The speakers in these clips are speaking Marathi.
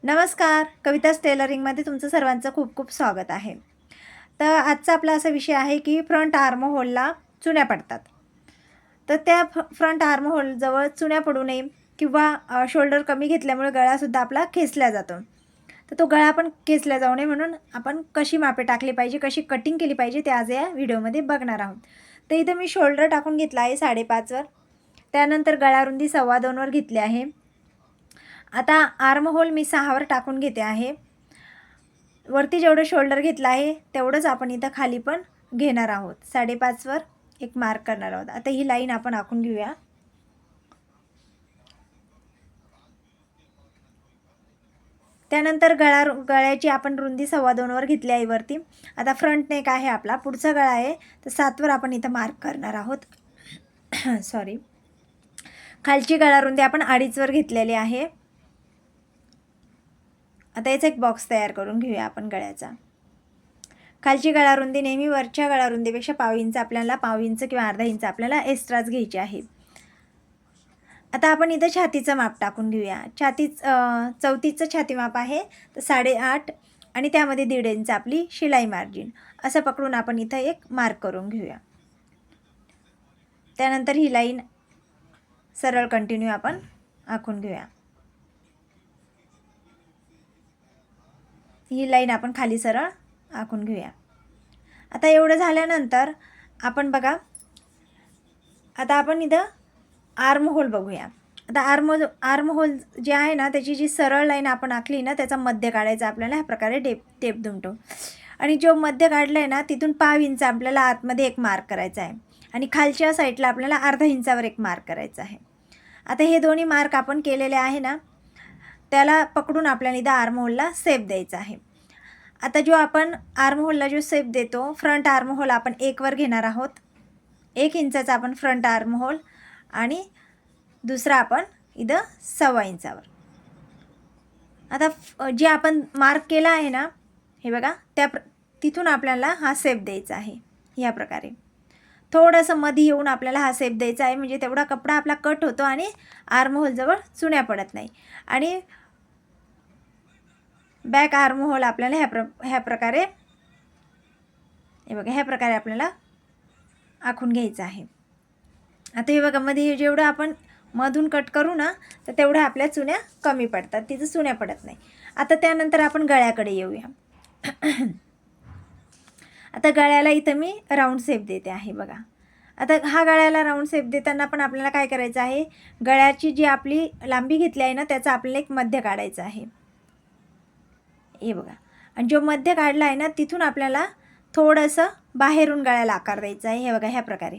नमस्कार. कविताच टेलरिंगमध्ये तुमचं सर्वांचं खूप खूप स्वागत आहे. तर आजचा आपला असा विषय आहे की फ्रंट आर्म होलला चुन्या पडतात. तर त्या फ्रंट आर्म होलजवळ चुन्या पडू नये किंवा शोल्डर कमी घेतल्यामुळे गळासुद्धा आपला खेचला जातो. तर तो गळा पण खेचला जाऊ नये म्हणून आपण कशी मापे टाकली पाहिजे, कशी कटिंग केली पाहिजे ते आज या व्हिडिओमध्ये बघणार आहोत. तर इथे मी शोल्डर टाकून घेतला आहे 5.5 वर. त्यानंतर गळा रुंदी 2.25 वर घेतली आहे. आता आर्म होल मी 6 वर टाकून घेते आहे. वरती जेवढं शोल्डर घेतलं आहे तेवढंच आपण इथं खाली पण घेणार आहोत. 5.5 वर एक मार्क करणार आहोत. आता ही लाईन आपण आखून घेऊया. त्यानंतर गळ्याची आपण रुंदी 2.25 वर घेतली आहे वरती. आता फ्रंट नेक आहे आपला, पुढचा गळा आहे तर 7 वर आपण इथं मार्क करणार आहोत. सॉरी. खालची गळा रुंदी आपण 2.5 वर घेतलेली आहे. आता याचा एक बॉक्स तयार करून घेऊया आपण गळ्याचा. खालची गळा रुंदी नेहमी वरच्या गळा रुंदीपेक्षा पाव इंच किंवा अर्धा इंच आपल्याला एक्स्ट्राच घ्यायची आहे. आता आपण इथं छातीचं माप टाकून घेऊया. 34चं छाती माप आहे तर 8.5 आणि त्यामध्ये 1.5 इंच आपली शिलाई मार्जिन असं पकडून आपण इथं एक मार्क करून घेऊया. त्यानंतर ही लाईन सरळ कंटिन्यू आपण आखून घेऊया. ही लाईन आपण खाली सरळ आखून घेऊया. आता एवढं झाल्यानंतर आपण बघा, आता आपण इथं आर्म होल बघूया. आता आर्म होल जे आहे ना त्याची जी सरळ लाईन आपण आखली ना त्याचा मध्य काढायचा आपल्याला. ह्या प्रकारे टेप दुमटो आणि जो मध्य काढला आहे ना तिथून पाव इंच आपल्याला आतमध्ये एक मार्क करायचा आहे आणि खालच्या साईडला आपल्याला अर्धा इंचावर एक मार्क करायचा आहे. आता हे दोन्ही मार्क आपण केलेले आहे ना त्याला पकडून आपल्याला इथं आर्म होलला शेप द्यायचा आहे. आता जो आपण आर्म होलला जो शेप देतो, फ्रंट आर्म होल आपण 1 वर घेणार आहोत. 1 इंचाचा आपण फ्रंट आर्म होल आणि दुसरा आपण इथं 1.25 इंचावर. आता जे आपण मार्क केला आहे ना हे बघा, तिथून आपल्याला हा शेप द्यायचा आहे. या प्रकारे थोडंसं मध्ये येऊन आपल्याला हा शेप द्यायचा आहे म्हणजे तेवढा कपडा आपला कट होतो आणि आर्म होलजवळ चुन्या पडत नाही. आणि बॅक आर्म होल आपल्याला ह्या प्रकारे हे बघा ह्या प्रकारे आपल्याला आखून घ्यायचं आहे. आता हे बघा मध्ये जेवढं आपण मधून कट करू ना तर तेवढ्या आपल्या चुन्या कमी पडतात, तिथं चुन्या पडत नाही. आता त्यानंतर आपण गळ्याकडे येऊया. आता गळ्याला इथं मी राऊंड शेप देते आहे बघा. आता हा गळ्याला राऊंड शेप देताना पण आपल्याला काय करायचं आहे, गळ्याची जी आपली लांबी घेतली आहे ना त्याचा आपल्याला एक मध्य काढायचा आहे. हे बघा, आणि जो मध्य काढला आहे ना तिथून आपल्याला थोडंसं बाहेरून गळ्याला आकार द्यायचा आहे. हे बघा ह्या प्रकारे,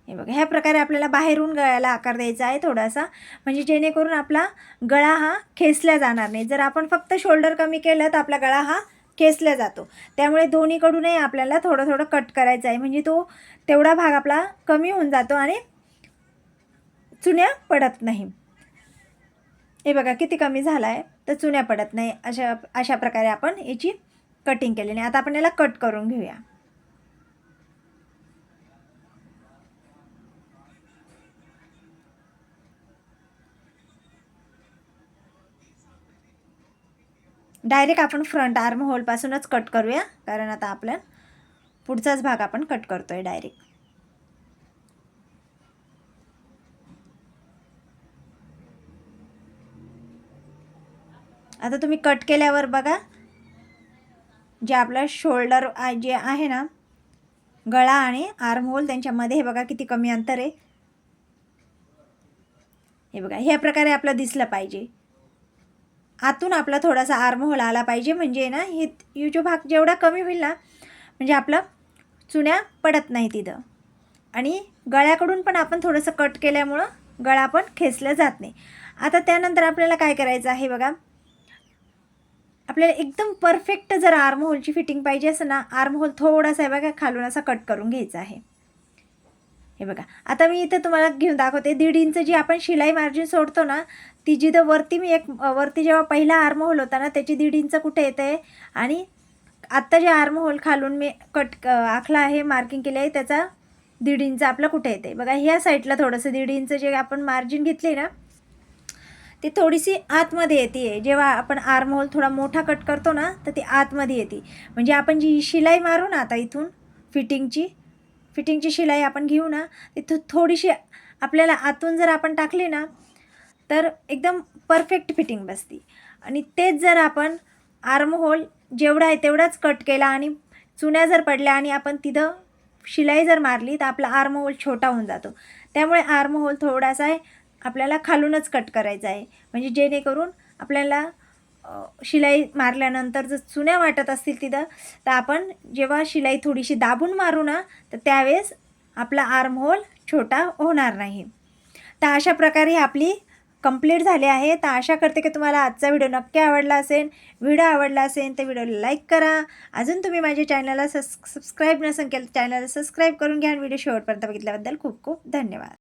हे बघा ह्या प्रकारे आपल्याला बाहेरून गळ्याला आकार द्यायचा आहे थोडासा, म्हणजे जेणेकरून आपला गळा हा खेचला जाणार नाही. जर आपण फक्त शोल्डर कमी केलं तर आपला गळा हा खेचला जातो. त्यामुळे दोन्हीकडूनही आपल्याला थोडं थोडं कट करायचं आहे म्हणजे तो तेवढा भाग आपला कमी होऊन जातो आणि चुन्या पडत नाही. हे बघा किती कमी झाला आहे तर चुन्या पडत नाही. अशा प्रकारे आपण याची कटिंग केलेली. आता आपण याला कट करून घेऊया. डायरेक्ट आपण फ्रंट आर्म होलपासूनच कट करूया कारण आता आपला पुढचाच भाग आपण कट करतोय डायरेक्ट. आता तुम्ही कट केल्यावर बघा जे आपलं शोल्डर जे आहे ना गळा आणि आर्म होल त्यांच्यामध्ये हे बघा किती कमी अंतर आहे. हे बघा ह्या प्रकारे आपलं दिसलं पाहिजे. आतून आपला थोडासा आर्म होल आला पाहिजे म्हणजे ना हे जो भाग जेवढा कमी होईल ना म्हणजे आपलं चुन्या पडत नाही तिथं. आणि गळ्याकडून पण आपण थोडंसं कट केल्यामुळं गळा पण खेचला जात नाही. आता त्यानंतर आपल्याला काय करायचं आहे बघा, आपल्याला एकदम परफेक्ट जर आर्म होलची फिटिंग पाहिजे असं ना आर्म होल थोडासा आहे बघा खालून असा कट करून घ्यायचा आहे. हे बघा आता मी इथं तुम्हाला घेऊन दाखवते. 1.5 इंच जी आपण शिलाई मार्जिन सोडतो ना ती जिथं वरती मी वरती जेव्हा पहिला आर्म होल होता ना त्याची 1.5 इंच कुठे येते आणि आत्ता जे आर्म होल खालून मी आखला आहे मार्किंग केली आहे त्याचा 1.5 इंच आपलं कुठे येते बघा. ह्या साईडला थोडंसं 1.5 इंच जे आपण मार्जिन घेतली ना ती थोडीशी आतमध्ये येते. जेव्हा आपण आर्म होल थोडा मोठा कट करतो ना, तर ती आतमध्ये येते. म्हणजे आपण जी शिलाई मारू ना आता इथून फिटिंगची शिलाई आपण घेऊ ना, ती थोडीशी आपल्याला आतून जर आपण टाकली ना, तर एकदम परफेक्ट फिटिंग बसते. आणि तेच जर आपण आर्म होल जेवढा आहे तेवढाच कट केला आणि चुन्या जर पडल्या आणि आपण तिथं शिलाई जर मारली, तर आपला आर्म होल छोटा होऊन जातो. त्यामुळे आर्म होल थोडासा आहे आपल्याला खालूनच कट करायचा आहे. म्हणजे जेणेकरून आपल्याला शिलाई मारल्यानंतर जर चुन्या वाटत असतील तिथं, तर आपण जेव्हा शिलाई थोडीशी दाबून मारू ना, तर त्यावेळेस आपला आर्म होल छोटा होणार नाही. तर अशा प्रकारे आपली कंप्लीट झाली आहे. तर आशा करते की तुम्हाला आजचा व्हिडिओ नक्की आवडला असेल. व्हिडिओ आवडला असेल तर व्हिडिओला लाईक करा. अजून तुम्ही माझ्या चॅनलला सबस्क्राईब नसेल केलं, चॅनलला सबस्क्राईब करून घ्या. आणि व्हिडिओ शेवटपर्यंत बघितल्याबद्दल खूप खूप धन्यवाद.